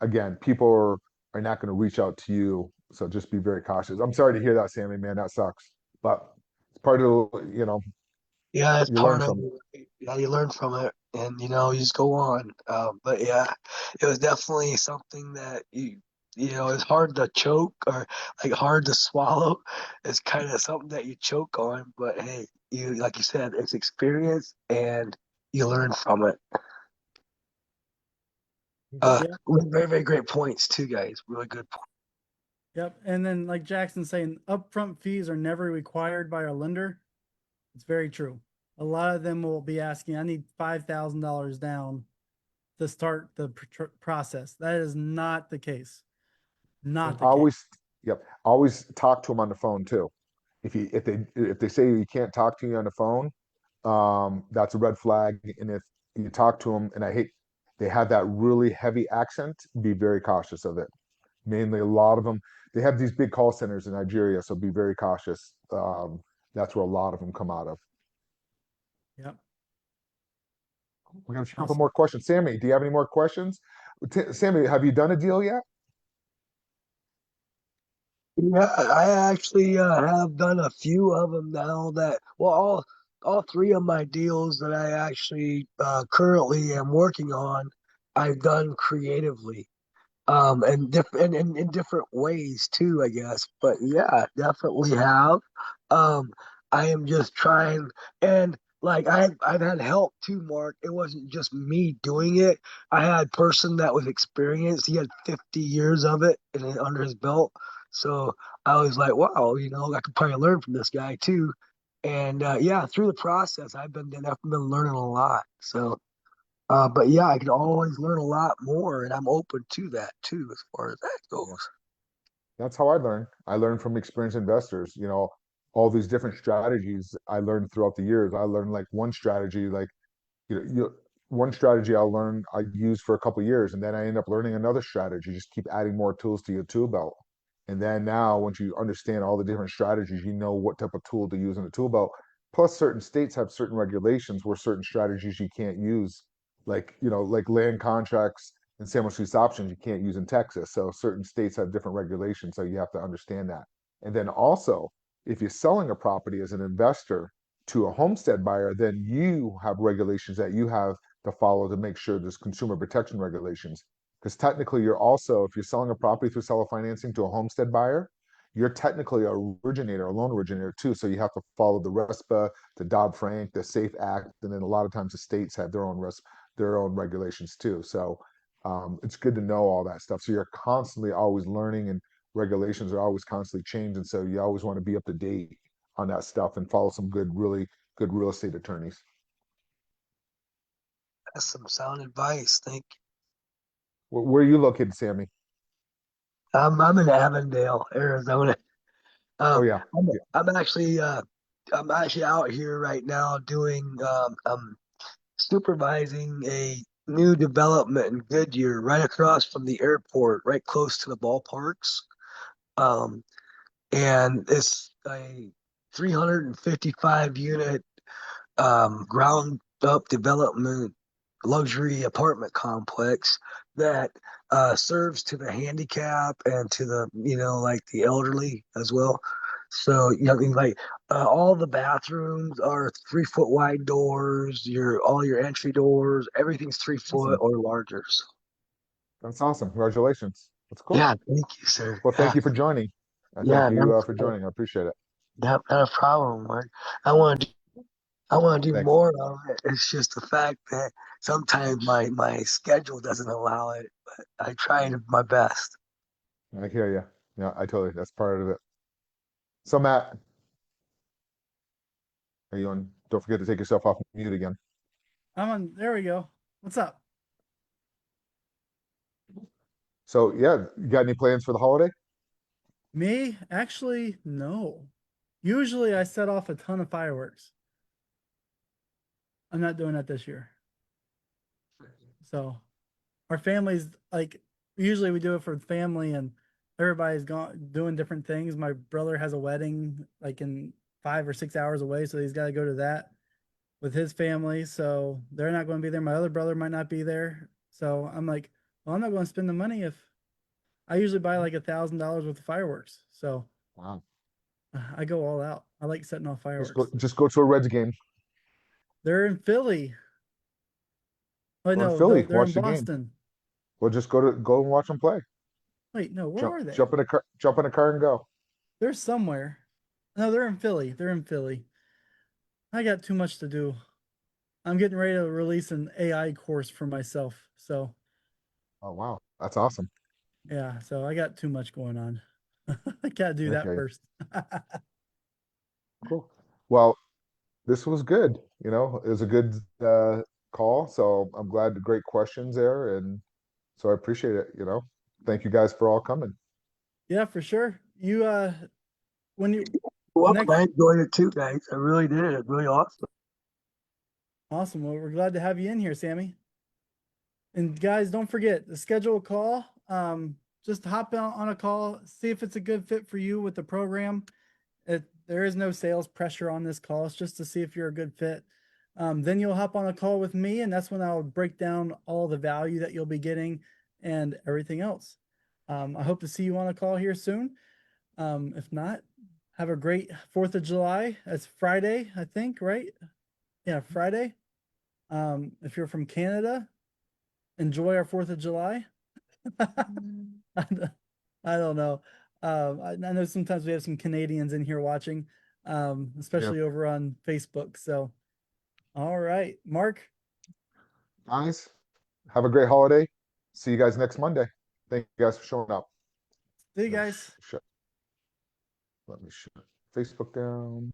again, people are not going to reach out to you. So just be very cautious. I'm sorry to hear that, Sammy, man. That sucks. But it's part of, Yeah, it's you learn part of from. it. Yeah, you learn from it, and you just go on. But yeah, it was definitely something that it's hard to choke, or like hard to swallow. It's kind of something that you choke on, but hey, like you said, it's experience, and you learn from it. Yeah. Very, very great points too, guys. Really good points. Yep. And then, like Jackson saying, upfront fees are never required by our lender. It's very true. A lot of them will be asking, I need $5,000 down to start the process. That is not the case. Not the case. Always, yep. Always talk to them on the phone too. If they say you can't talk to you on the phone, that's a red flag. And if you talk to them, and they have that really heavy accent, be very cautious of it. Mainly, a lot of them, they have these big call centers in Nigeria, so be very cautious. That's where a lot of them come out of. Yep. We got a couple more questions. Sammy, do you have any more questions? Sammy, have you done a deal yet? Yeah, I actually have done a few of them now. all three of my deals that I actually currently am working on, I've done creatively, and different in different ways too, I guess. But yeah, definitely have. Um, I am just trying, and like I've had help too, Mark. It wasn't just me doing it. I had a person that was experienced. He had 50 years of it under his belt. So I was like, wow, I could probably learn from this guy too. And yeah, through the process, I've been learning a lot. So but yeah, I can always learn a lot more, and I'm open to that too, as far as that Yeah. goes. That's how I learn. I learn from experienced investors. All these different strategies I learned throughout the years. I learned like one strategy, like one strategy I use for a couple of years, and then I end up learning another strategy. Just keep adding more tools to your tool belt, and then now once you understand all the different strategies, you know what type of tool to use in a tool belt. Plus, certain states have certain regulations where certain strategies you can't use, like land contracts and sandwich options you can't use in Texas. So certain states have different regulations, so you have to understand that. And then also, if you're selling a property as an investor to a homestead buyer, then you have regulations that you have to follow to make sure there's consumer protection regulations. Because technically, if you're selling a property through seller financing to a homestead buyer, you're technically a originator, a loan originator too. So you have to follow the RESPA, the Dodd-Frank, the SAFE Act, and then a lot of times the states have their own regulations too. So it's good to know all that stuff. So you're constantly always learning, and regulations are always constantly changing. So you always want to be up to date on that stuff and follow some really good real estate attorneys. That's some sound advice. Thank you. Where are you located, Sammy? I'm in Avondale, Arizona. Oh Um, yeah, I'm yeah. I'm actually out here right now doing supervising a new development in Goodyear, right across from the airport, right close to the ballparks. Um, and it's a 355 unit ground up development luxury apartment complex that serves to the handicap and to the like the elderly as well. So like all the bathrooms are 3 foot wide doors. All your entry doors, everything's 3 foot Awesome. or larger. So That's awesome. Congratulations. That's cool. yeah, thank you, sir. Well, thank Yeah, you for joining. I thank yeah, you for joining. I appreciate it. not a problem, Mark. I want to I want to do Thanks. more of it. It's just the fact that sometimes my schedule doesn't allow it, but I try my best. I hear you. Yeah, I totally. That's part of it. So Matt, are you on? Don't forget to take yourself off mute again. I'm on. There we go. What's up? So yeah, you got any plans for the holiday? Me? Actually, no. Usually I set off a ton of fireworks. I'm not doing that this year. So our family's like, usually we do it for the family and everybody's gone doing different things. My brother has a wedding like in 5 or 6 hours away, so he's got to go to that with his family. So they're not going to be there. My other brother might not be there. So I'm like, well, I'm not going to spend the money if I usually buy like $1,000 worth of fireworks. So Wow. I go all out. I like setting off fireworks. Just go to a Reds game. They're in Philly. Oh Go to no, Philly, they're in watch the game. Boston. Well, just go and watch them play. Wait, no, where are they? Jump in a car and go. They're somewhere. No, they're in Philly. They're in Philly. I got too much to do. I'm getting ready to release an AI course for myself. So Oh wow, that's awesome. yeah, so I got too much going on. I gotta do that Okay, first. cool. Well, this was good. It was a good call. So I'm glad the great questions there, and so I appreciate it. Thank you guys for all coming. Yeah, for sure. You when you You're welcome. next I enjoyed it too, guys. I really did. It's really awesome. awesome. Well, we're glad to have you in here, Sammy. And guys, don't forget to schedule a call. Just hop on a call, see if it's a good fit for you with the program. There is no sales pressure on this call. It's just to see if you're a good fit. Then you'll hop on a call with me, and that's when I'll break down all the value that you'll be getting and everything else. I hope to see you on a call here soon. If not, have a great 4th of July. It's Friday, I think, right? Yeah, Friday. If you're from Canada, enjoy our 4th of July. I don't I don't know. I know sometimes we have some Canadians in here watching, Yeah. especially over on Facebook. So, all right, Mark, Guys, have a great holiday. See you guys next Monday. Thank you guys for showing up. see you guys. Let me shut Facebook down.